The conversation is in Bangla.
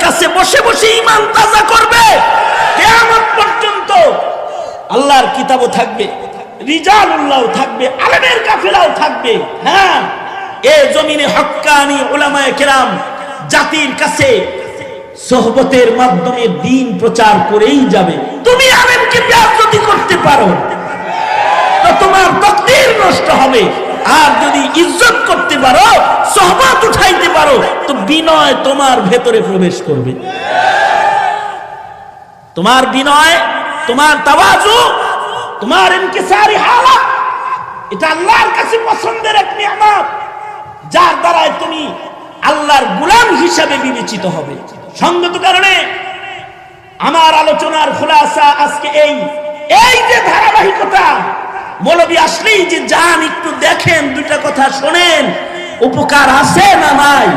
কাছে বসে বসে ঈমান তাজা করবে, কিয়ামত পর্যন্ত আল্লাহর কিতাবও থাকবে, রিজালুল্লাহ থাকবে, আলেমের কাফেলাও থাকবে। হ্যাঁ, এই জমিনে হক্কানি উলামায়ে কেরাম জাতির কাছে সোহবতের মাধ্যমে দ্বীন প্রচার করেই যাবে। তুমি আলেমকে বেয়াদবি করতে পারো তো তোমার তাকদীর নষ্ট হবে, আর যদি ইজ্জত করতে পারো, সোহবত উঠাইতে পারো, তো বিনয় তোমার ভেতরে প্রবেশ করবে। তোমার বিনয়, তোমার তাওয়াজু, তোমার ইনকিসারি হালাত, এটা আল্লাহর কাছে পছন্দের এক নিয়ামত, যার দ্বারা তুমি আল্লাহর গোলাম হিসাবে বিবেচিত হবে। সঙ্গত কারণে আমার আলোচনার খুলাসা আজকে এই যে ধারাবাহিকতা, মৌলবী আসলেই যে যান একটু দেখেন, দুইটা কথা শোনেন, উপকার আছে না নাই?